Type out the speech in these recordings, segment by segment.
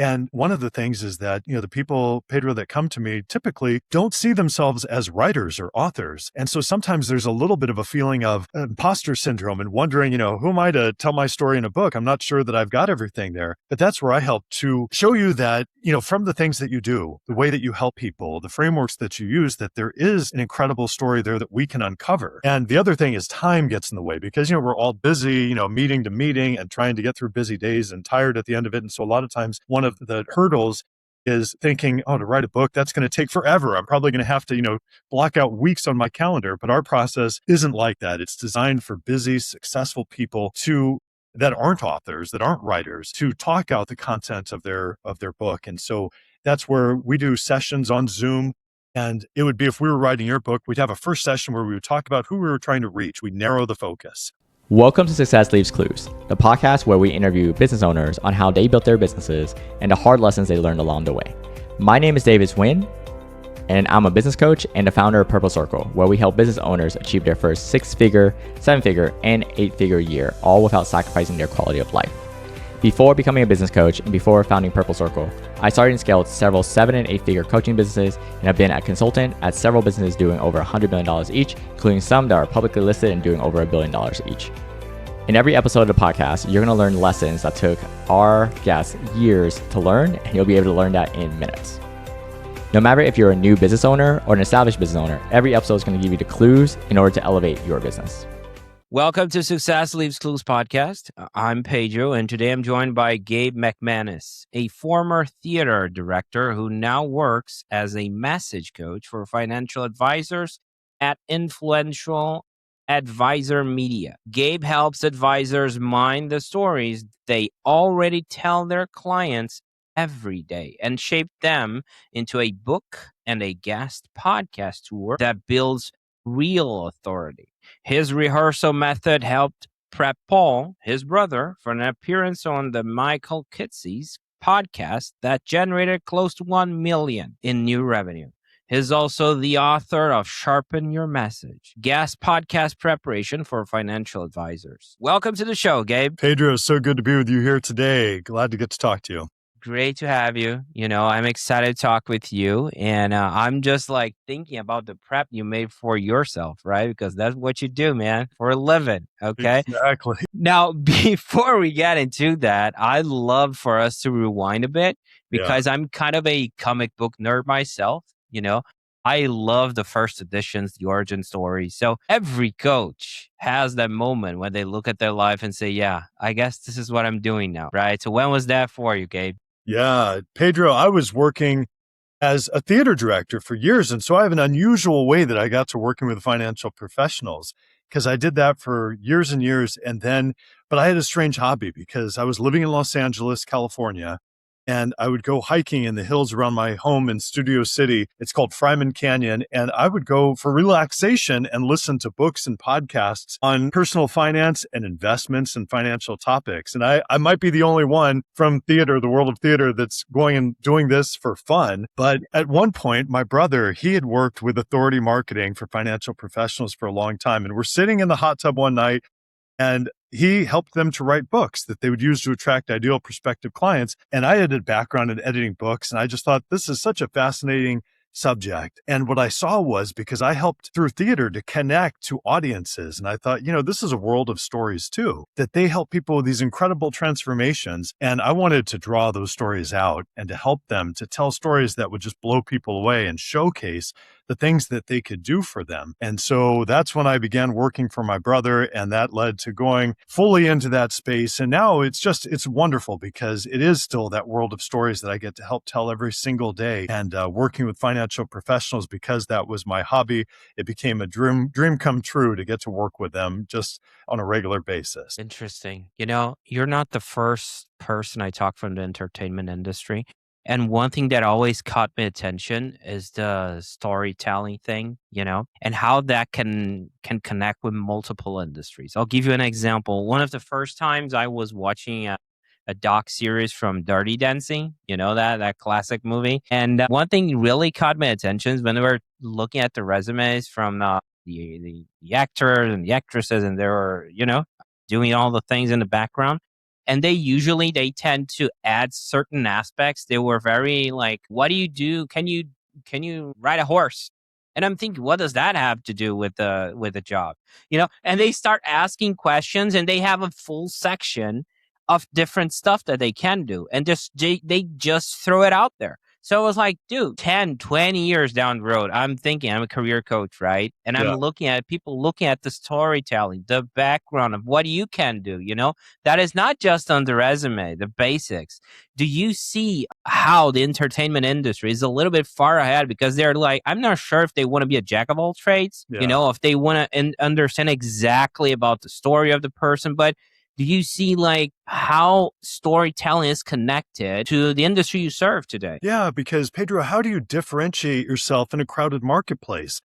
And one of the things is that, the people, Pedro, that come to me typically don't see themselves as writers or authors. And so sometimes there's a little bit of a feeling of imposter syndrome and wondering, who am I to tell my story in a book? I'm not sure that I've got everything there. But that's where I help to show you that, from the things that you do, the way that you help people, the frameworks that you use, that there is an incredible story there that we can uncover. And the other thing is time gets in the way because, we're all busy, meeting to meeting and trying to get through busy days and tired at the end of it. And so a lot of times one of the hurdles is thinking, to write a book, that's going to take forever. I'm probably going to have to, block out weeks on my calendar. But our process isn't like that. It's designed for busy, successful people that aren't authors, that aren't writers, to talk out the content of their book. And so that's where we do sessions on Zoom. And it would be, if we were writing your book, we'd have a first session where we would talk about who we were trying to reach. We'd narrow the focus. Welcome to Success Leaves Clues, the podcast where we interview business owners on how they built their businesses and the hard lessons they learned along the way. My name is David Wynn, and I'm a business coach and the founder of Purple Circle, where we help business owners achieve their first 6-figure, 7-figure, and 8-figure year, all without sacrificing their quality of life. Before becoming a business coach and before founding Purple Circle, I started and scaled several 7- and 8-figure coaching businesses and have been a consultant at several businesses doing over $100 million each, including some that are publicly listed and doing over $1 billion each. In every episode of the podcast, you're going to learn lessons that took our guests years to learn, and you'll be able to learn that in minutes. No matter if you're a new business owner or an established business owner, every episode is going to give you the clues in order to elevate your business. Welcome to Success Leaves Clues podcast. I'm Pedro, and today I'm joined by Gabe McManus, a former theater director who now works as a message coach for financial advisors at influential Advisor Media. Gabe helps advisors mine the stories they already tell their clients every day and shape them into a book and a guest podcast tour that builds real authority. His rehearsal method helped prep Paul, his brother, for an appearance on the Michael Kitcey's podcast that generated close to $1 million in new revenue. He's also the author of Sharpen Your Message, guest podcast preparation for financial advisors. Welcome to the show, Gabe. Pedro, so good to be with you here today. Glad to get to talk to you. Great to have you. I'm excited to talk with you. And I'm just thinking about the prep you made for yourself, right? Because that's what you do, man, for a living. Okay. Exactly. Now, before we get into that, I'd love for us to rewind a bit because I'm kind of a comic book nerd myself. I love the first editions, the origin story. So every coach has that moment when they look at their life and say, yeah, I guess this is what I'm doing now, right? So when was that for you, Gabe? Yeah, Pedro, I was working as a theater director for years. And so I have an unusual way that I got to working with financial professionals because I did that for years and years. But I had a strange hobby because I was living in Los Angeles, California, and I would go hiking in the hills around my home in Studio City. It's called Fryman Canyon. And I would go for relaxation and listen to books and podcasts on personal finance and investments and financial topics. And I might be the only one from theater, the world of theater, that's going and doing this for fun. But at one point, my brother, he had worked with authority marketing for financial professionals for a long time. And we're sitting in the hot tub one night, and he helped them to write books that they would use to attract ideal prospective clients. And I had a background in editing books, and I just thought this is such a fascinating subject. And what I saw was, because I helped through theater to connect to audiences, and I thought, this is a world of stories too, that they help people with these incredible transformations. And I wanted to draw those stories out and to help them to tell stories that would just blow people away and showcase the things that they could do for them. And so that's when I began working for my brother, and that led to going fully into that space. And now it's wonderful because it is still that world of stories that I get to help tell every single day. And working with financial professionals, because that was my hobby, it became a dream come true to get to work with them just on a regular basis. Interesting. You're not the first person I talk from the entertainment industry. And one thing that always caught my attention is the storytelling thing, and how that can connect with multiple industries. I'll give you an example. One of the first times I was watching a doc series from Dirty Dancing, that classic movie. And one thing really caught my attention is when we were looking at the resumes from the actors and the actresses, and they were, doing all the things in the background. And they tend to add certain aspects. They were very like, what do you do? Can you ride a horse? And I'm thinking, what does that have to do with the job? And they start asking questions, and they have a full section of different stuff that they can do, and they just throw it out there. So it was like, dude, 10, 20 years down the road, I'm thinking, I'm a career coach, right? And I'm Yeah. looking at people looking at the storytelling, the background of what you can do, that is not just on the resume, the basics. Do you see how the entertainment industry is a little bit far ahead? Because they're like, I'm not sure if they want to be a jack of all trades, Yeah. if they want to understand exactly about the story of the person, but do you see like how storytelling is connected to the industry you serve today? Yeah, because Pedro, how do you differentiate yourself in a crowded marketplace?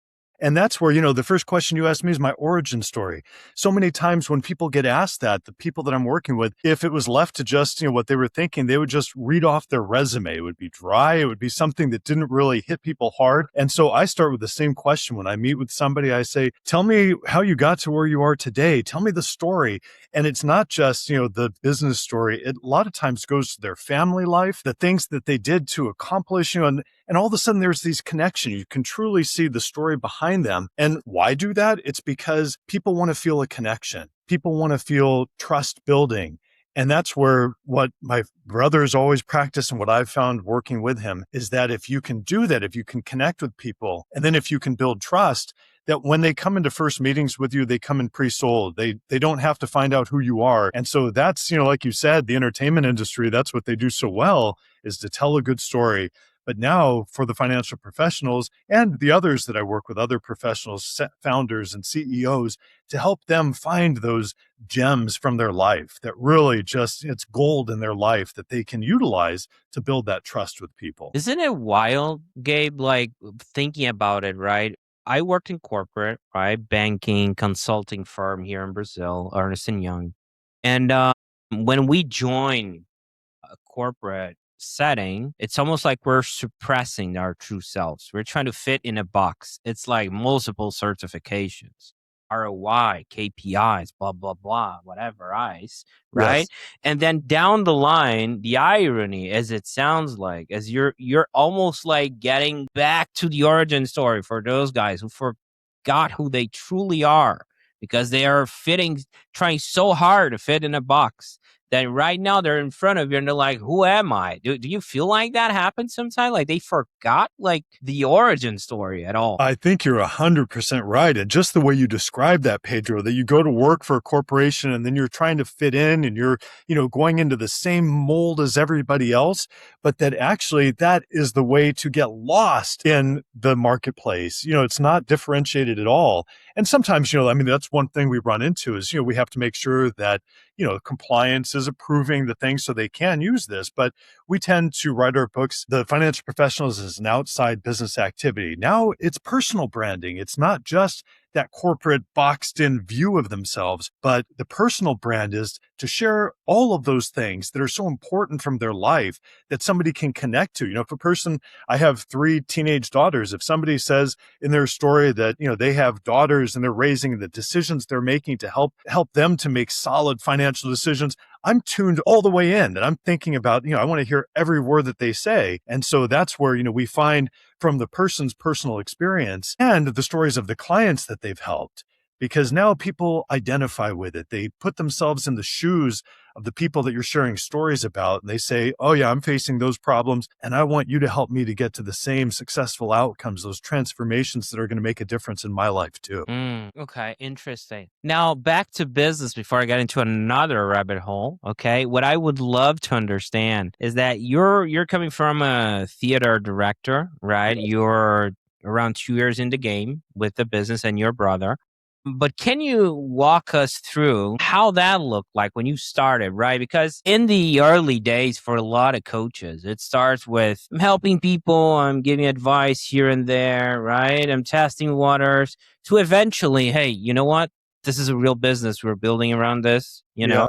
And that's where, the first question you asked me is my origin story. So many times when people get asked that, the people that I'm working with, if it was left to just, what they were thinking, they would just read off their resume. It would be dry. It would be something that didn't really hit people hard. And so I start with the same question. When I meet with somebody, I say, tell me how you got to where you are today. Tell me the story. And it's not just, the business story. It a lot of times goes to their family life, the things that they did to accomplish, and all of a sudden there's these connections. You can truly see the story behind them. And why do that? It's because people want to feel a connection. People want to feel trust building. And that's where what my brother's always practiced and what I've found working with him is that if you can do that, if you can connect with people, and then if you can build trust, that when they come into first meetings with you, they come in pre-sold. They don't have to find out who you are. And so that's, like you said, the entertainment industry, that's what they do so well, is to tell a good story. But now for the financial professionals and the others that I work with, other professionals, founders and CEOs, to help them find those gems from their life that really just, it's gold in their life that they can utilize to build that trust with people. Isn't it wild, Gabe, like thinking about it, right? I worked in corporate, right? Banking, consulting firm here in Brazil, Ernest& Young. And when we join a corporate setting, it's almost like we're suppressing our true selves. We're trying to fit in a box. It's like multiple certifications, ROI, KPIs, blah, blah, blah, whatever, ICE, right? Yes. And then down the line, the irony, as it sounds like, as you're almost like getting back to the origin story for those guys who forgot who they truly are because they are trying so hard to fit in a box that right now they're in front of you and they're like, who am I? Do you feel like that happens sometimes? Like they forgot like the origin story at all? I think you're 100% right. And just the way you described that, Pedro, that you go to work for a corporation and then you're trying to fit in and you're, going into the same mold as everybody else, but that actually that is the way to get lost in the marketplace. It's not differentiated at all. And sometimes, that's one thing we run into is, we have to make sure that, compliance is approving the things so they can use this. But we tend to write our books, the financial professionals as an outside business activity. Now it's personal branding. It's not just that corporate boxed in view of themselves, but the personal brand is to share all of those things that are so important from their life that somebody can connect to. If a person, I have 3 teenage daughters, if somebody says in their story that, they have daughters and they're raising the decisions they're making to help them to make solid financial decisions, I'm tuned all the way in and I'm thinking about, I want to hear every word that they say. And so that's where, we find from the person's personal experience and the stories of the clients that they've helped, because now people identify with it. They put themselves in the shoes of the people that you're sharing stories about. And they say, oh yeah, I'm facing those problems and I want you to help me to get to the same successful outcomes, those transformations that are going to make a difference in my life too. Okay, interesting. Now back to business before I get into another rabbit hole. Okay, what I would love to understand is that you're coming from a theater director, right? You're around 2 years in the game with the business and your brother. But can you walk us through how that looked like when you started, right? Because in the early days for a lot of coaches, it starts with I'm helping people, I'm giving advice here and there, right? I'm testing waters to eventually, hey, you know what? This is a real business. We're building around this, Yeah.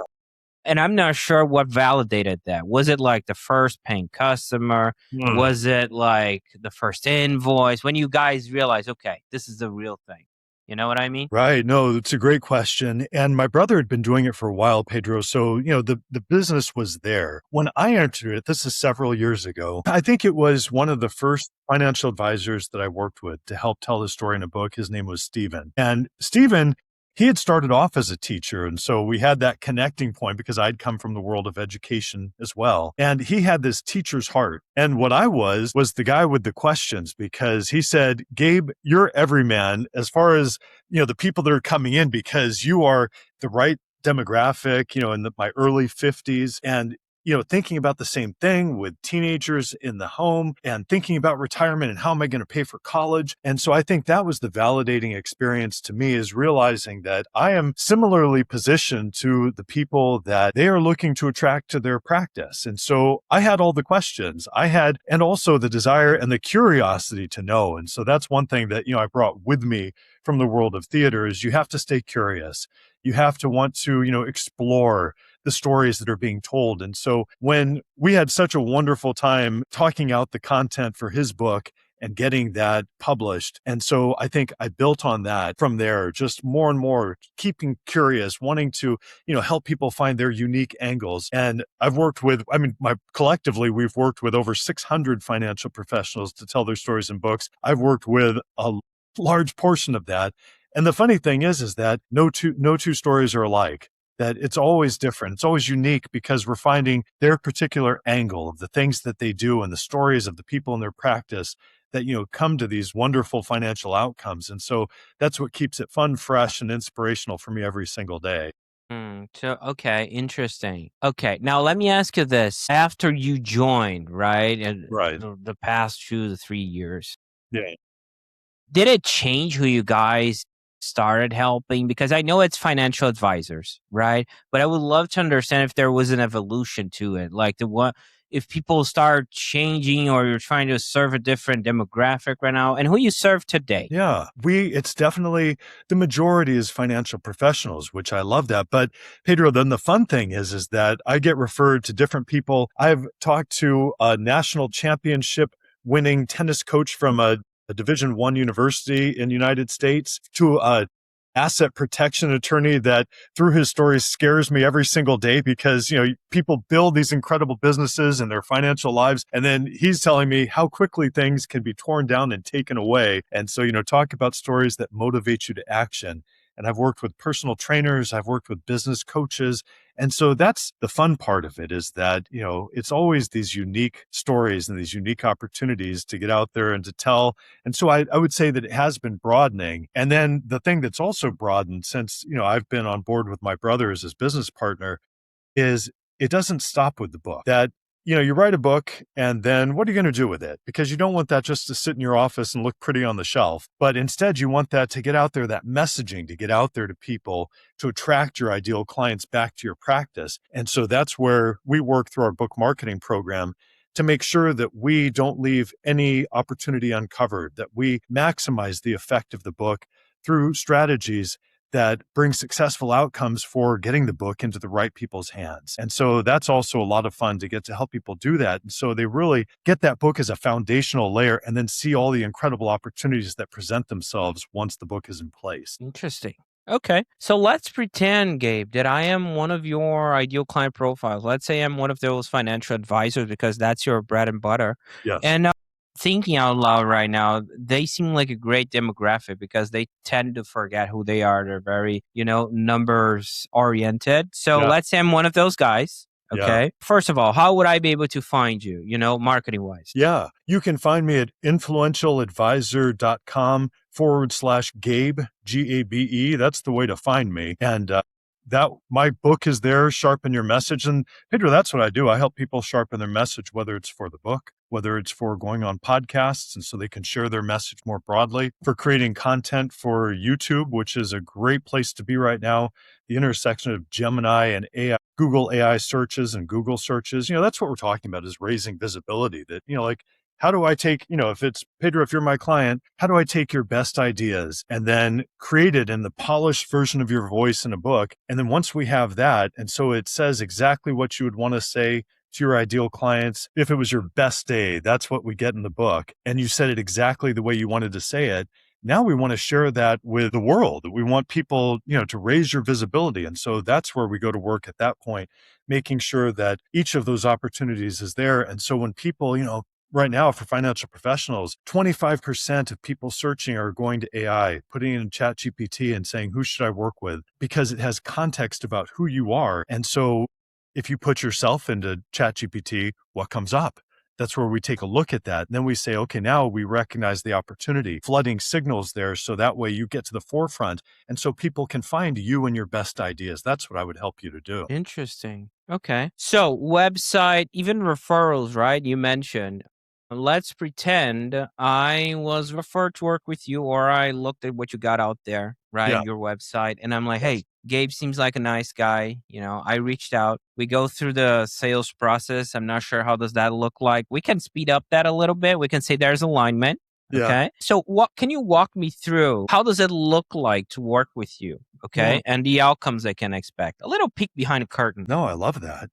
And I'm not sure what validated that. Was it like the first paying customer? Mm. Was it like the first invoice? When you guys realize, okay, this is the real thing? You know what I mean? Right. No, it's a great question. And my brother had been doing it for a while, Pedro. So, the business was there. When I entered it, this is several years ago, I think it was one of the first financial advisors that I worked with to help tell the story in a book. His name was Stephen. And Stephen, he had started off as a teacher. And so we had that connecting point because I'd come from the world of education as well. And he had this teacher's heart. And what I was the guy with the questions because he said, Gabe, you're everyman as far as the people that are coming in because you are the right demographic, in my early 50s and, thinking about the same thing with teenagers in the home and thinking about retirement and how am I going to pay for college? And so I think that was the validating experience to me is realizing that I am similarly positioned to the people that they are looking to attract to their practice. And so I had all the questions and also the desire and the curiosity to know. And so that's one thing that, I brought with me from the world of theater is you have to stay curious. You have to want to, explore the stories that are being told. And so when we had such a wonderful time talking out the content for his book and getting that published. And so I think I built on that from there, just more and more keeping curious, wanting to, help people find their unique angles. And I've worked with, collectively, we've worked with over 600 financial professionals to tell their stories in books. I've worked with a large portion of that. And the funny thing is that no two stories are alike, that it's always different. It's always unique because we're finding their particular angle of the things that they do and the stories of the people in their practice that, come to these wonderful financial outcomes. And so that's what keeps it fun, fresh, and inspirational for me every single day. Okay, interesting. Okay, now let me ask you this. After you joined, right, and Right. the past 2 to 3 years, Yeah. did it change who you guys started helping? Because I know it's financial advisors, right? But I would love to understand if there was an evolution to it. Like if people start changing or you're trying to serve a different demographic right now and who you serve today. Yeah, it's definitely the majority is financial professionals, which I love that. But Pedro, then the fun thing is that I get referred to different people. I've talked to a national championship winning tennis coach from a Division I university in the United States to a asset protection attorney that through his stories scares me every single day because, people build these incredible businesses and their financial lives. And then he's telling me how quickly things can be torn down and taken away. And so, talk about stories that motivate you to action. And I've worked with personal trainers, I've worked with business coaches. And so that's the fun part of it is that, it's always these unique stories and these unique opportunities to get out there and to tell. And so I would say that it has been broadening. And then the thing that's also broadened since, I've been on board with my brother as his business partner is it doesn't stop with the book. That, you write a book and then what are you going to do with it? Because you don't want that just to sit in your office and look pretty on the shelf. But instead, you want that to get out there, that messaging to get out there to people to attract your ideal clients back to your practice. And so that's where we work through our book marketing program to make sure that we don't leave any opportunity uncovered, that we maximize the effect of the book through strategies that bring successful outcomes for getting the book into the right people's hands. And so that's also a lot of fun to get to help people do that. And so they really get that book as a foundational layer and then see all the incredible opportunities that present themselves once the book is in place. Interesting. Okay. So let's pretend, Gabe, that I am one of your ideal client profiles. Let's say I'm one of those financial advisors because that's your bread and butter. Yes. And thinking out loud right now, they seem like a great demographic because they tend to forget who they are. They're very, numbers oriented. So Yeah. let's say I'm one of those guys. Yeah. Okay. First of all, how would I be able to find you, marketing wise? Yeah. You can find me at influentialadvisor.com/Gabe, Gabe. That's the way to find me. And that my book is there, Sharpen Your Message. And Pedro, that's what I do. I help people sharpen their message, whether it's for the book, whether it's for going on podcasts and so they can share their message more broadly, for creating content for YouTube, which is a great place to be right now. The intersection of Gemini and AI, Google AI searches and Google searches, that's what we're talking about is raising visibility that, how do I take, if it's Pedro, if you're my client, how do I take your best ideas and then create it in the polished version of your voice in a book? And then once we have that, and so it says exactly what you would want to say to your ideal clients. If it was your best day, that's what we get in the book. And you said it exactly the way you wanted to say it. now we want to share that with the world. We want people, to raise your visibility. And so that's where we go to work at that point, making sure that each of those opportunities is there. And so when people, right now for financial professionals, 25% of people searching are going to AI, putting in ChatGPT and saying, who should I work with? Because it has context about who you are. And so if you put yourself into ChatGPT, what comes up? That's where we take a look at that. And then we say, okay, now we recognize the opportunity, flooding signals there. So that way you get to the forefront. And so people can find you and your best ideas. That's what I would help you to do. Interesting. Okay. So website, even referrals, right? You mentioned. Let's pretend I was referred to work with you, or I looked at what you got out there, right? Yeah. Your website. And I'm like, hey, Gabe seems like a nice guy. I reached out. We go through the sales process. I'm not sure how does that look like. We can speed up that a little bit. We can say there's alignment. Yeah. Okay. So what can you walk me through? How does it look like to work with you? Okay. Yeah. And the outcomes I can expect. A little peek behind the curtain. No, I love that.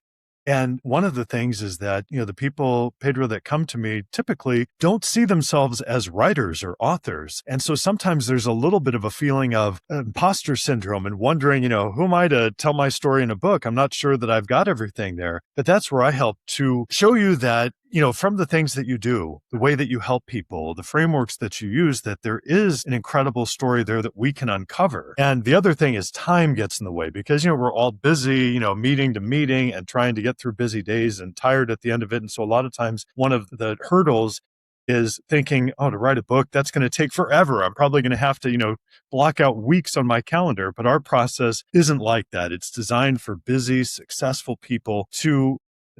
And one of the things is that, the people, Pedro, that come to me typically don't see themselves as writers or authors. And so sometimes there's a little bit of a feeling of imposter syndrome and wondering, who am I to tell my story in a book? I'm not sure that I've got everything there. But that's where I help to show you that, from the things that you do, the way that you help people, the frameworks that you use, that there is an incredible story there that we can uncover. And the other thing is time gets in the way because, we're all busy, meeting to meeting and trying to get through busy days and tired at the end of it. And so a lot of times one of the hurdles is thinking, to write a book, that's going to take forever. I'm probably going to have to, block out weeks on my calendar. But our process isn't like that. It's designed for busy, successful people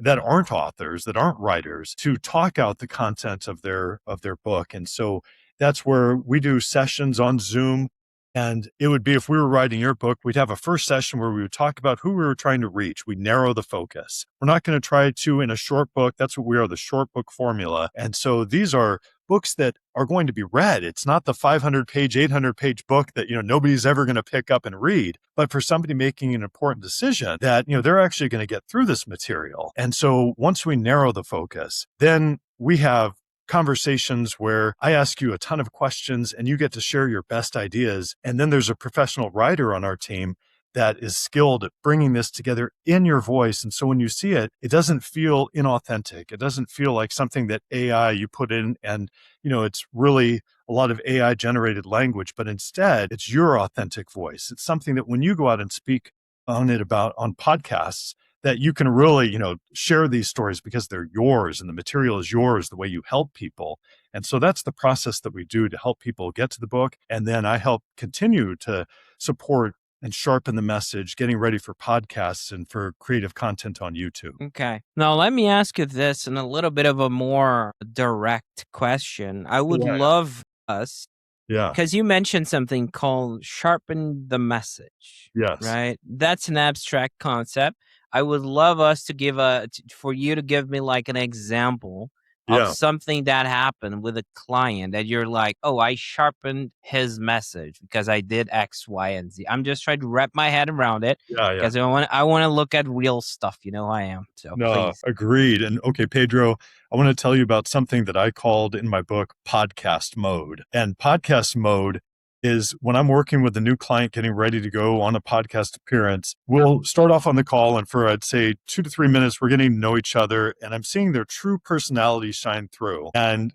that aren't authors, that aren't writers, to talk out the content of their book. And so that's where we do sessions on Zoom. And it would be, if we were writing your book, we'd have a first session where we would talk about who we were trying to reach. We narrow the focus. We're not going to try to, in a short book, that's what we are, the short book formula. And so these are books that are going to be read. It's not the 500-page, 800-page book that, nobody's ever going to pick up and read. But for somebody making an important decision that, they're actually going to get through this material. And so once we narrow the focus, then we have conversations where I ask you a ton of questions and you get to share your best ideas. And then there's a professional writer on our team that is skilled at bringing this together in your voice. And so when you see it, it doesn't feel inauthentic. It doesn't feel like something that AI you put in and, it's really a lot of AI generated language, but instead it's your authentic voice. It's something that when you go out and speak on podcasts, that you can really, share these stories because they're yours and the material is yours, the way you help people. And so that's the process that we do to help people get to the book. And then I help continue to support and sharpen the message, getting ready for podcasts and for creative content on YouTube. Okay. Now, let me ask you this in a little bit of a more direct question. I would love us, because you mentioned something called sharpen the message. Yes. Right? That's an abstract concept. I would love us to for you to give me like an example of something that happened with a client that you're like, oh, I sharpened his message because I did X, Y, and Z. I'm just trying to wrap my head around it because I want to look at real stuff. You know I am. So please. Agreed. And okay, Pedro, I want to tell you about something that I called in my book podcast mode. And podcast mode is when I'm working with a new client getting ready to go on a podcast appearance, we'll start off on the call and for, I'd say 2 to 3 minutes, we're getting to know each other and I'm seeing their true personality shine through and,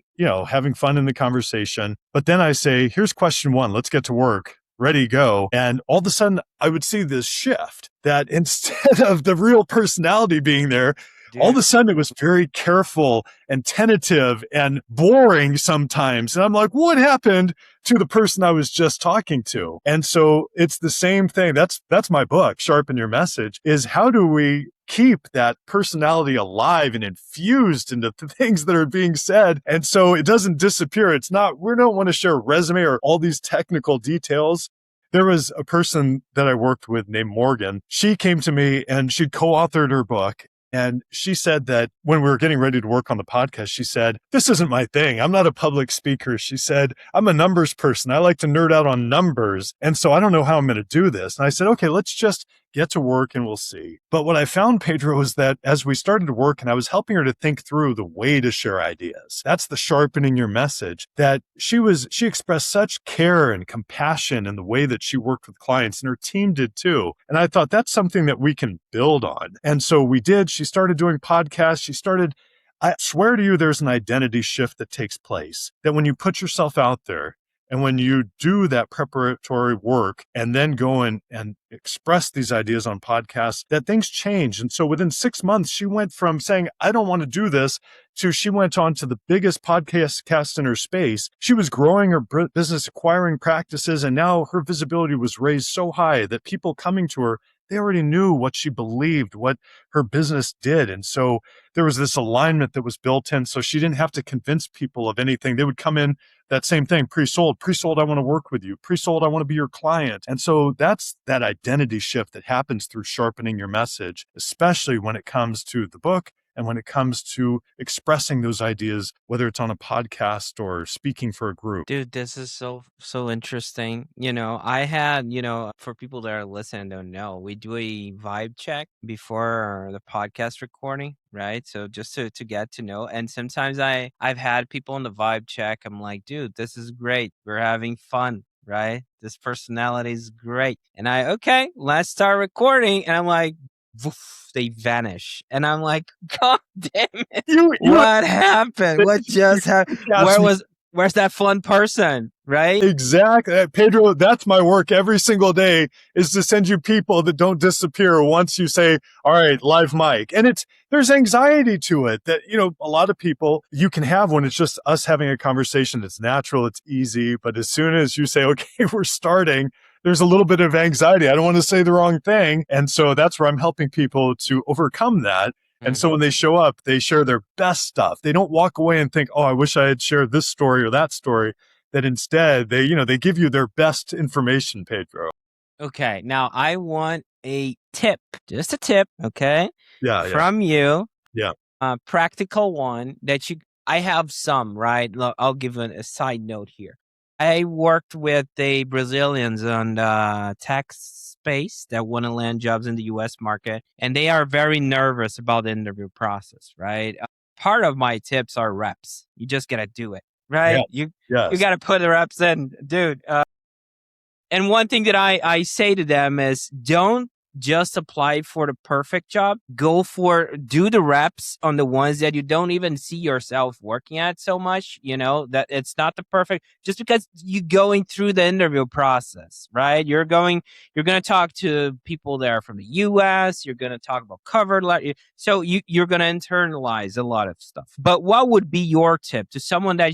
having fun in the conversation. But then I say, here's question 1, let's get to work. Ready, go. And all of a sudden I would see this shift that instead of the real personality being there, all of a sudden it was very careful and tentative and boring sometimes. And I'm like, what happened to the person I was just talking to? And so it's the same thing. That's my book, Sharpen Your Message, is how do we keep that personality alive and infused into the things that are being said. And so it doesn't disappear. We don't want to share a resume or all these technical details. There was a person that I worked with named Morgan. She came to me and she'd co-authored her book. And she said that when we were getting ready to work on the podcast, she said, this isn't my thing. I'm not a public speaker. She said, I'm a numbers person. I like to nerd out on numbers. And so I don't know how I'm going to do this. And I said, okay, let's just get to work and we'll see. But what I found, Pedro, is that as we started to work and I was helping her to think through the way to share ideas, that's the sharpening your message, that she expressed such care and compassion in the way that she worked with clients, and her team did too. And I thought that's something that we can build on. And so we did. She started doing podcasts. I swear to you, there's an identity shift that takes place, that when you put yourself out there and when you do that preparatory work and then go and express these ideas on podcasts, that things change. And so within 6 months, she went from saying, I don't want to do this, to she went on to the biggest podcast in her space. She was growing her business, acquiring practices, and now her visibility was raised so high that people coming to her, they already knew what she believed, what her business did. And so there was this alignment that was built in. So she didn't have to convince people of anything. They would come in, that same thing, pre-sold, I want to work with you, pre-sold, I want to be your client. And so that's that identity shift that happens through sharpening your message, especially when it comes to the book and when it comes to expressing those ideas, whether it's on a podcast or speaking for a group. Dude, this is so interesting. I had, for people that are listening don't know, we do a vibe check before the podcast recording, right? So just to get to know. And sometimes I've had people on the vibe check. I'm like, dude, this is great. We're having fun, right? This personality is great. And okay, let's start recording. And I'm like, woof, they vanish. And I'm like, God damn it. What happened? What just happened? Where's that fun person, right? Exactly. Pedro, that's my work every single day, is to send you people that don't disappear once you say, all right, live mic. And there's anxiety to it that, a lot of people you can have when it's just us having a conversation. It's natural, it's easy. But as soon as you say, okay, we're starting, there's a little bit of anxiety. I don't want to say the wrong thing. And so that's where I'm helping people to overcome that. And so when they show up, they share their best stuff. They don't walk away and think, oh, I wish I had shared this story or that story. That instead they give you their best information, Pedro. Okay. Now I want a tip, just a tip. Okay. From you. Yeah. A practical one I have some, right? I'll give a side note here. I worked with the Brazilians on the tech space that want to land jobs in the U.S. market, and they are very nervous about the interview process, right? Part of my tips are reps. You just got to do it, right? You got to put the reps in, dude. And one thing that I say to them is, don't just apply for the perfect job. Do the reps on the ones that you don't even see yourself working at so much, that it's not the perfect, just because you're going through the interview process, right? You're going to talk to people that are from the US, you're going to talk about covered letter. So you're going to internalize a lot of stuff. But what would be your tip to someone that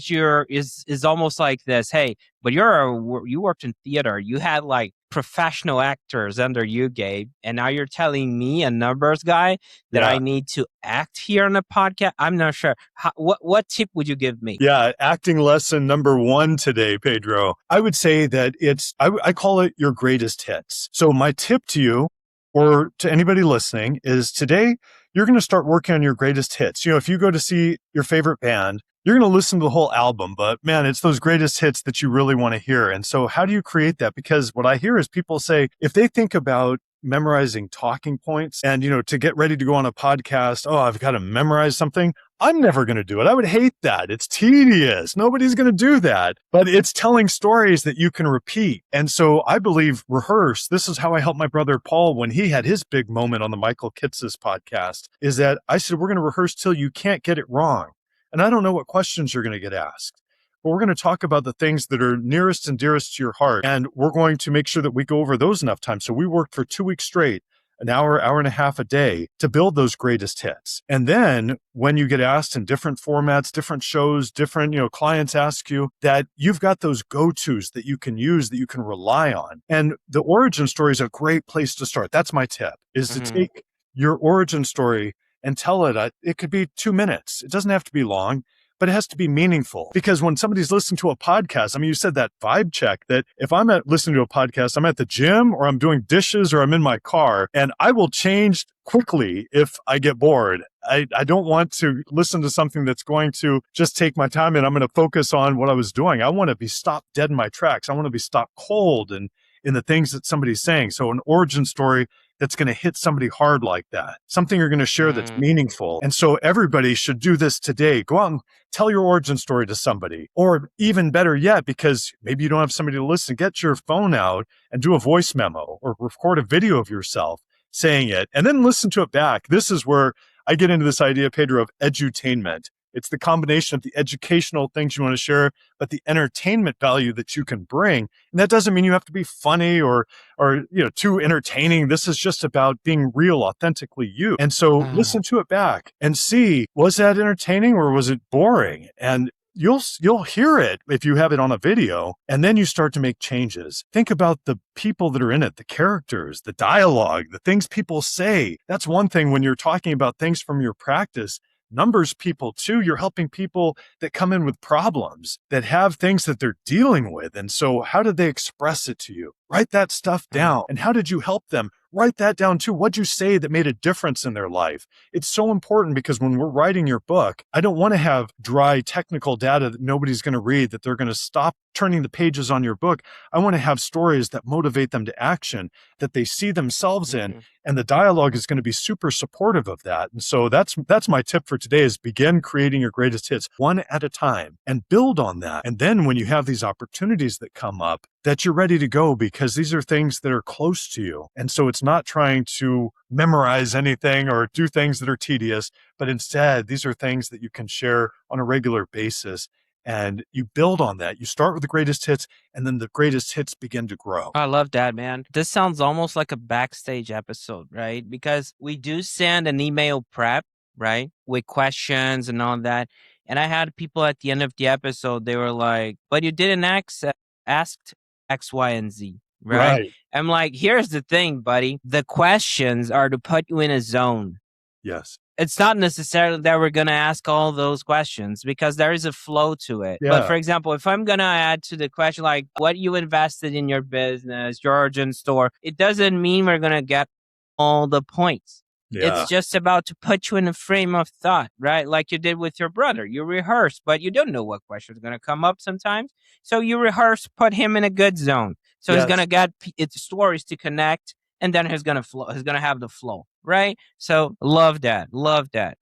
is almost like this? Hey, but you worked in theater. You had like professional actors under you, Gabe, and now you're telling me, a numbers guy, that I need to act here on a podcast. I'm not sure. What tip would you give me? Yeah, acting lesson number 1 today, Pedro. I would say that I call it your greatest hits. So my tip to you, or to anybody listening, is today you're going to start working on your greatest hits. If you go to see your favorite band, you're going to listen to the whole album, but man, it's those greatest hits that you really want to hear. And so how do you create that? Because what I hear is people say, if they think about memorizing talking points and, to get ready to go on a podcast, oh, I've got to memorize something. I'm never going to do it. I would hate that. It's tedious. Nobody's going to do that. But it's telling stories that you can repeat. And so I believe rehearse. This is how I helped my brother Paul when he had his big moment on the Michael Kitces podcast, is that I said, we're going to rehearse till you can't get it wrong. And I don't know what questions you're going to get asked, but we're going to talk about the things that are nearest and dearest to your heart. And we're going to make sure that we go over those enough times. So we worked for 2 weeks straight, an hour and a half a day, to build those greatest hits. And then when you get asked in different formats, different shows, different, clients ask you, that you've got those go-tos that you can use, that you can rely on. And the origin story is a great place to start. That's my tip, is to take your origin story and tell it. It could be 2 minutes. It doesn't have to be long, but it has to be meaningful. Because when somebody's listening to a podcast, you said that vibe check, that if I'm listening to a podcast, I'm at the gym or I'm doing dishes or I'm in my car, and I will change quickly if I get bored. I don't want to listen to something that's going to just take my time and I'm going to focus on what I was doing. I want to be stopped dead in my tracks. I want to be stopped cold and in the things that somebody's saying. So an origin story, that's going to hit somebody hard like that, something you're going to share that's meaningful. And so everybody should do this today. Go out and tell your origin story to somebody, or even better yet, because maybe you don't have somebody to listen, get your phone out and do a voice memo or record a video of yourself saying it and then listen to it back. This is where I get into this idea, Pedro, of edutainment. It's the combination of the educational things you want to share, but the entertainment value that you can bring. And that doesn't mean you have to be funny or too entertaining. This is just about being real, authentically you. And so listen to it back and see, was that entertaining or was it boring? And you'll hear it if you have it on a video, and then you start to make changes. Think about the people that are in it, the characters, the dialogue, the things people say. That's one thing when you're talking about things from your practice. Numbers people too. You're helping people that come in with problems, that have things that they're dealing with. And so how did they express it to you? Write that stuff down. And how did you help them? Write that down too. What'd you say that made a difference in their life? It's so important because when we're writing your book, I don't want to have dry technical data that nobody's going to read, that they're going to stop turning the pages on your book. I want to have stories that motivate them to action, that they see themselves in, and the dialogue is going to be super supportive of that. And so that's my tip for today is begin creating your greatest hits one at a time and build on that. And then when you have these opportunities that come up, that you're ready to go because these are things that are close to you. And so it's not trying to memorize anything or do things that are tedious, but instead, these are things that you can share on a regular basis. And you build on that. You start with the greatest hits, and then the greatest hits begin to grow. I love that, man. This sounds almost like a backstage episode, right? Because we do send an email prep, right? With questions and all that. And I had people at the end of the episode, they were like, but you didn't ask X, Y, and Z, right? I'm like, here's the thing, buddy. The questions are to put you in a zone. Yes. It's not necessarily that we're going to ask all those questions because there is a flow to it. Yeah. But for example, if I'm going to add to the question, like what you invested in your business, your origin store, it doesn't mean we're going to get all the points. Yeah. It's just about to put you in a frame of thought, right? Like you did with your brother. You rehearse, but you don't know what question is going to come up sometimes. So you rehearse, put him in a good zone. So he's going to get stories to connect, and then he's going to flow. He's going to have the flow, right? So love that.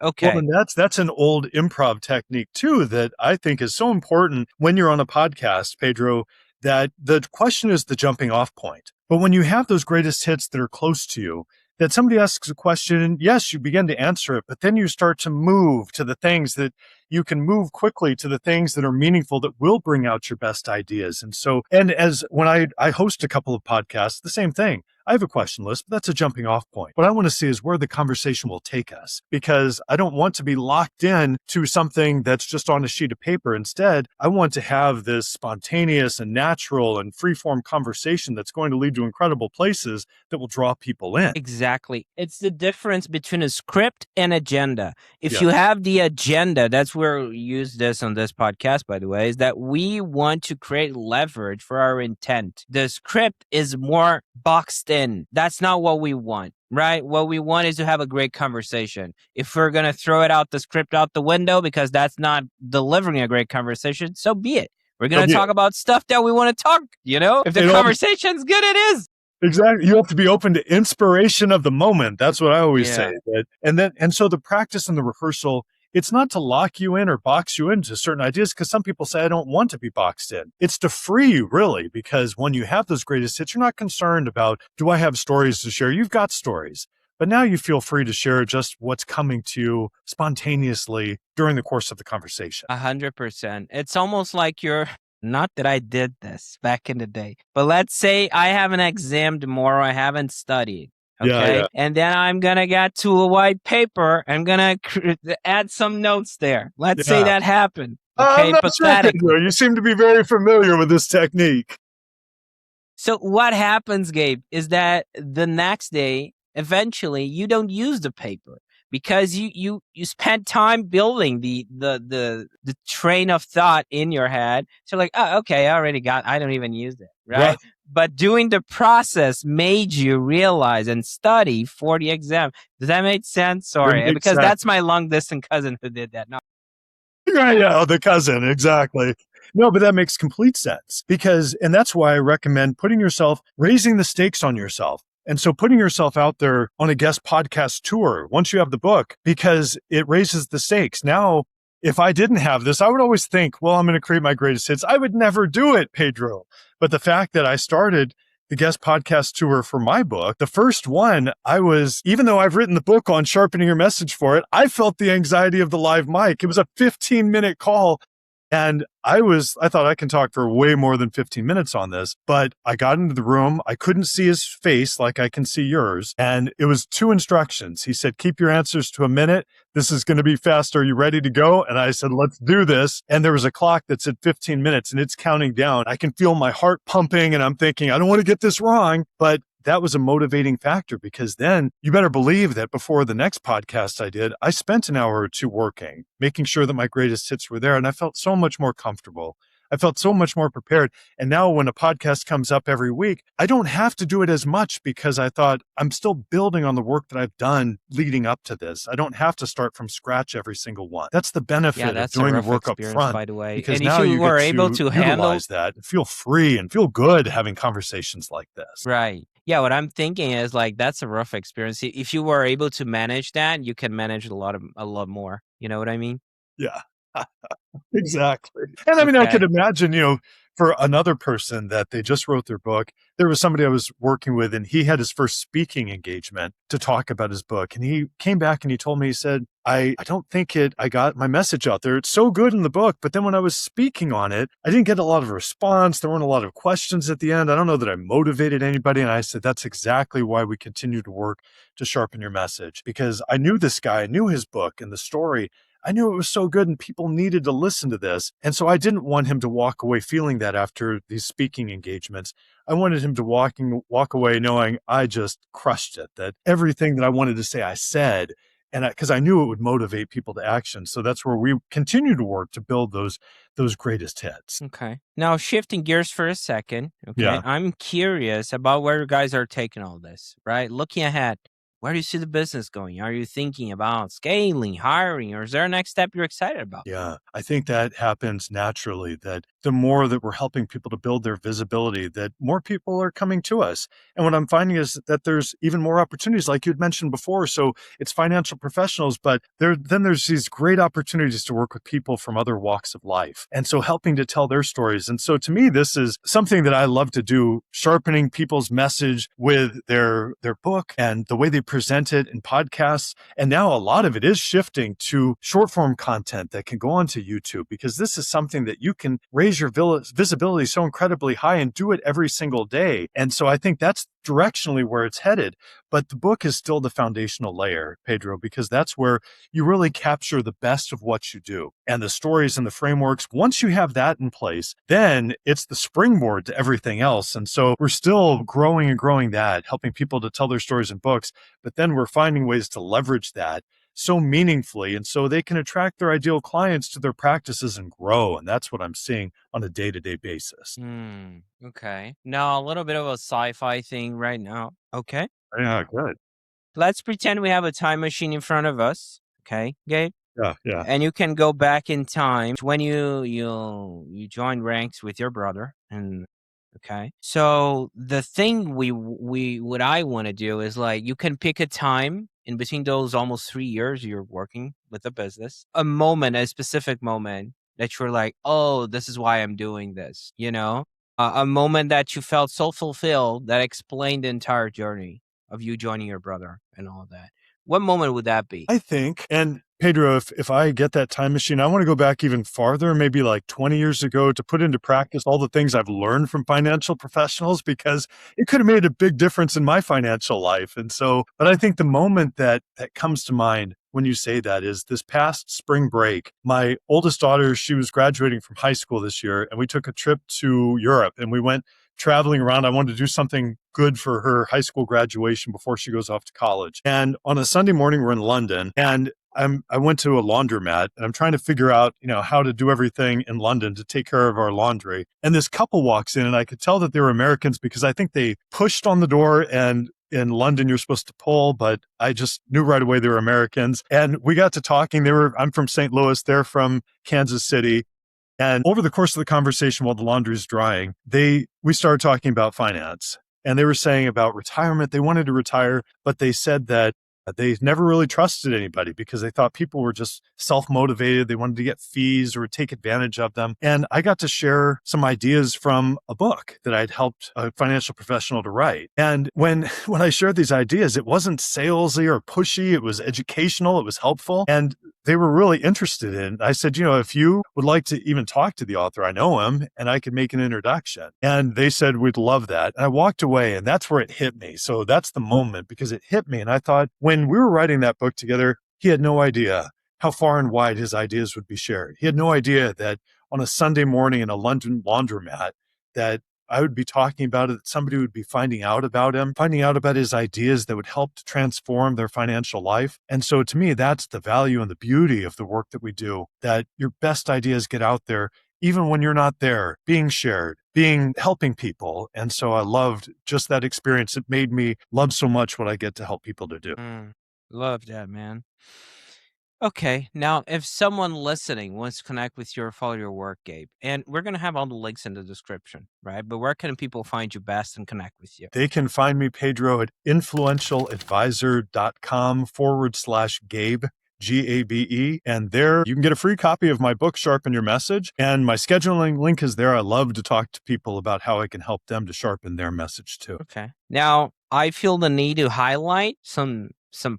Okay. Well, and that's an old improv technique too that I think is so important when you're on a podcast, Pedro, that the question is the jumping off point. But when you have those greatest hits that are close to you, that somebody asks a question, and yes, you begin to answer it, but then you start to move to the things that you can move quickly to the things that are meaningful that will bring out your best ideas. And so, and as when I host a couple of podcasts, the same thing. I have a question list, but that's a jumping off point. What I want to see is where the conversation will take us, because I don't want to be locked in to something that's just on a sheet of paper. Instead, I want to have this spontaneous and natural and free-form conversation that's going to lead to incredible places that will draw people in. Exactly. It's the difference between a script and agenda. If you have the agenda, that's where we use this on this podcast, by the way, is that we want to create leverage for our intent. The script is more boxed in. That's not what we want, right? What we want is to have a great conversation. If we're going to throw the script out the window because that's not delivering a great conversation, so be it. We're going to talk about stuff that we want to talk, If the conversation's good, it is. Exactly. You have to be open to inspiration of the moment. That's what I always say. And so the practice and the rehearsal, it's not to lock you in or box you into certain ideas, because some people say, I don't want to be boxed in. It's to free you, really, because when you have those greatest hits, you're not concerned about, do I have stories to share? You've got stories. But now you feel free to share just what's coming to you spontaneously during the course of the conversation. 100%. It's almost like not that I did this back in the day, but let's say I have an exam tomorrow, I haven't studied. Okay. Yeah. And then I'm going to get to a white paper. I'm going to add some notes there. Let's say that happened. Okay. Sure, you seem to be very familiar with this technique. So what happens, Gabe, is that the next day, eventually you don't use the paper because you spent time building the train of thought in your head. So like, oh, okay, I don't even use it. Right. But doing the process made you realize and study for the exam. Does that make sense? Sorry, because that's my long distance cousin who did that. No. Yeah, the cousin, exactly. No, but that makes complete sense and that's why I recommend raising the stakes on yourself And so putting yourself out there on a guest podcast tour, once you have the book, because it raises the stakes. Now, if I didn't have this, I would always think, well, I'm going to create my greatest hits. I would never do it, Pedro. But the fact that I started the guest podcast tour for my book, the first one, even though I've written the book on sharpening your message for it, I felt the anxiety of the live mic. It was a 15-minute call. And I thought I can talk for way more than 15 minutes on this, but I got into the room. I couldn't see his face like I can see yours. And it was 2 instructions. He said, keep your answers to a minute. This is going to be fast. Are you ready to go? And I said, let's do this. And there was a clock that said 15 minutes and it's counting down. I can feel my heart pumping and I'm thinking, I don't want to get this wrong, but that was a motivating factor because then you better believe that before the next podcast I did, I spent an hour or 2 working, making sure that my greatest hits were there. And I felt so much more comfortable. I felt so much more prepared. And now when a podcast comes up every week, I don't have to do it as much because I thought I'm still building on the work that I've done leading up to this. I don't have to start from scratch every single one. That's the benefit of doing the work up front. By the way. Because and now if you were get able to handle utilize that and feel free and feel good having conversations like this. Right. Yeah, what I'm thinking is like that's a rough experience. If you were able to manage that, you can manage a lot more. You know what I mean? Yeah. Exactly. And I mean, I could imagine, for another person that they just wrote their book, there was somebody I was working with and he had his first speaking engagement to talk about his book. And he came back and he told me, he said, I don't think I got my message out there. It's so good in the book. But then when I was speaking on it, I didn't get a lot of response. There weren't a lot of questions at the end. I don't know that I motivated anybody. And I said, that's exactly why we continue to work to sharpen your message, because I knew this guy, I knew his book and the story. I knew it was so good and people needed to listen to this. And so I didn't want him to walk away feeling that after these speaking engagements. I wanted him to walk away knowing I just crushed it, that everything that I wanted to say, I said, and because I knew it would motivate people to action. So that's where we continue to work to build those greatest hits. Okay. Now shifting gears for a second. Okay. Yeah. I'm curious about where you guys are taking all this, right? Looking ahead. Where do you see the business going? Are you thinking about scaling, hiring, or is there a next step you're excited about? Yeah, I think that happens naturally, that the more that we're helping people to build their visibility, that more people are coming to us. And what I'm finding is that there's even more opportunities like you'd mentioned before. So it's financial professionals, but there's these great opportunities to work with people from other walks of life. And so helping to tell their stories. And so to me, this is something that I love to do, sharpening people's message with their book and the way they present it in podcasts. And now a lot of it is shifting to short form content that can go onto YouTube, because this is something that you can raise your visibility so incredibly high and do it every single day. And so I think that's directionally where it's headed. But the book is still the foundational layer, Pedro, because that's where you really capture the best of what you do and the stories and the frameworks. Once you have that in place, then it's the springboard to everything else. And so we're still growing and growing that, helping people to tell their stories in books, but then we're finding ways to leverage that so meaningfully. And so they can attract their ideal clients to their practices and grow. And that's what I'm seeing on a day-to-day basis. Okay. Now a little bit of a sci-fi thing right now. Okay. Yeah, good. Let's pretend we have a time machine in front of us. Okay, Gabe? Yeah. And you can go back in time when you joined ranks with your brother. And okay. So the thing what I want to do is like you can pick a time in between those almost 3 years you're working with the business, a specific moment that you're like, oh, this is why I'm doing this, a moment that you felt so fulfilled that explained the entire journey of you joining your brother and all of that. What moment would that be? I think, and Pedro, if I get that time machine, I want to go back even farther, maybe like 20 years ago, to put into practice all the things I've learned from financial professionals, because it could have made a big difference in my financial life. And so, but I think the moment that comes to mind when you say that is this past spring break. My oldest daughter, she was graduating from high school this year, and we took a trip to Europe and we went traveling around. I wanted to do something good for her high school graduation before she goes off to college. And on a Sunday morning, we're in London, and I went to a laundromat, and I'm trying to figure out, how to do everything in London to take care of our laundry. And this couple walks in, and I could tell that they were Americans because I think they pushed on the door, and in London, you're supposed to pull, but I just knew right away they were Americans. And we got to talking. I'm from St. Louis. They're from Kansas City. And over the course of the conversation while the laundry is drying, we started talking about finance. And they were saying about retirement. They wanted to retire, but they said that they never really trusted anybody because they thought people were just self-motivated. They wanted to get fees or take advantage of them. And I got to share some ideas from a book that I'd helped a financial professional to write. And when I shared these ideas, it wasn't salesy or pushy. It was educational. It was helpful. And they were really interested in it. I said, if you would like to even talk to the author, I know him and I could make an introduction. And they said, we'd love that. And I walked away and that's where it hit me. So that's the moment because it hit me. And I thought when we were writing that book together, he had no idea how far and wide his ideas would be shared. He had no idea that on a Sunday morning in a London laundromat that I would be talking about it, that somebody would be finding out about him, finding out about his ideas that would help to transform their financial life. And so to me, that's the value and the beauty of the work that we do, that your best ideas get out there, even when you're not there, being shared, helping people. And so I loved just that experience. It made me love so much what I get to help people to do. Love that, man. Okay, now if someone listening wants to connect with you or follow your work, Gabe, and we're going to have all the links in the description, right? But where can people find you best and connect with you? They can find me, Pedro, at influentialadvisor.com/Gabe. Gabe. And there you can get a free copy of my book, Sharpen Your Message. And my scheduling link is there. I love to talk to people about how I can help them to sharpen their message too. Okay. Now, I feel the need to highlight some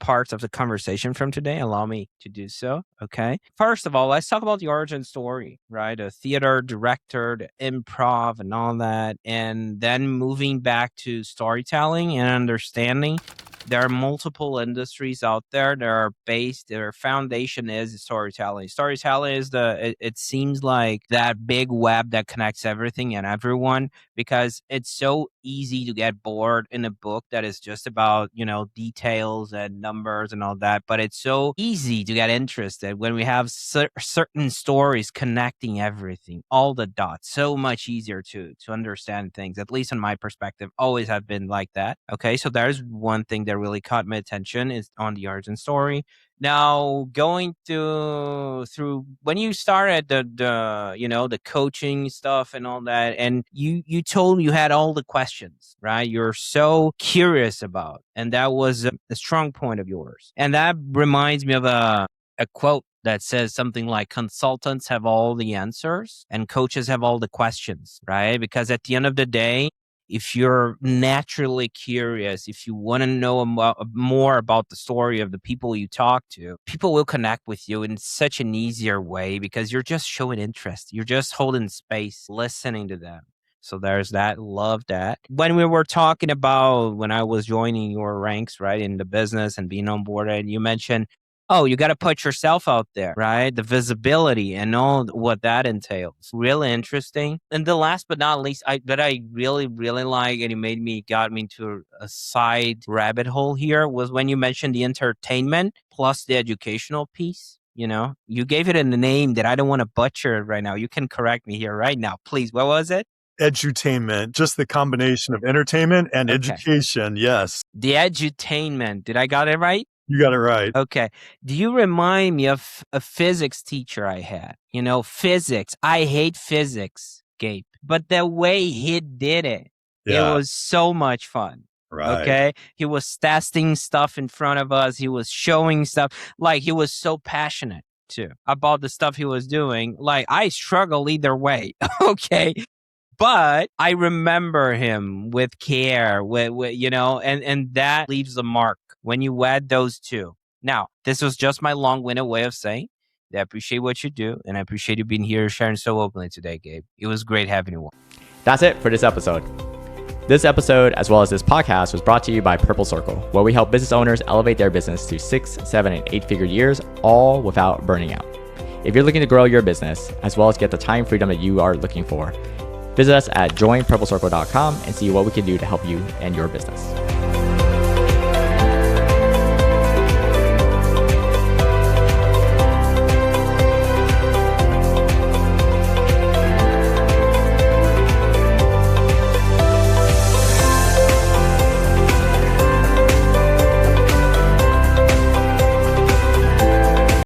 parts of the conversation from today. Allow me to do so. Okay. First of all, let's talk about the origin story, right? A theater director, the improv and all that. And then moving back to storytelling and understanding. There are multiple industries out there that are based, their foundation is storytelling. Storytelling is it seems like that big web that connects everything and everyone, because it's so easy to get bored in a book that is just about, details and numbers and all that. But it's so easy to get interested when we have certain stories connecting everything, all the dots. So much easier to understand things, at least in my perspective, always have been like that. Okay, so there's one thing that really caught my attention is on the origin story. Now, going through when you started the coaching stuff and all that, and you told me you had all the questions, right? You're so curious about, and that was a strong point of yours. And that reminds me of a quote that says something like, consultants have all the answers and coaches have all the questions, right? Because at the end of the day, if you're naturally curious, if you want to know more about the story of the people you talk to, people will connect with you in such an easier way because you're just showing interest. You're just holding space, listening to them. So there's that. Love that. When we were talking about when I was joining your ranks, right, in the business and being on board, and you mentioned, you got to put yourself out there, right? The visibility and all what that entails. Really interesting. And the last but not least, that I really, really like, and it got me into a side rabbit hole here, was when you mentioned the entertainment plus the educational piece. You gave it a name that I don't want to butcher it right now. You can correct me here right now, please. What was it? Edutainment, just the combination of entertainment and education. Yes. The edutainment. Did I got it right? You got it right. Okay. Do you remind me of a physics teacher I had? Physics. I hate physics, Gabe. But the way he did it, It was so much fun. Right. Okay. He was testing stuff in front of us. He was showing stuff. Like, he was so passionate too about the stuff he was doing. Like, I struggle either way. Okay. But I remember him with care, and that leaves a mark when you add those two. Now, this was just my long-winded way of saying that I appreciate what you do, and I appreciate you being here sharing so openly today, Gabe. It was great having you on. That's it for this episode. This episode, as well as this podcast, was brought to you by Purple Circle, where we help business owners elevate their business to 6, 7, and 8-figure years, all without burning out. If you're looking to grow your business, as well as get the time freedom that you are looking for, visit us at joinpurplecircle.com and see what we can do to help you and your business.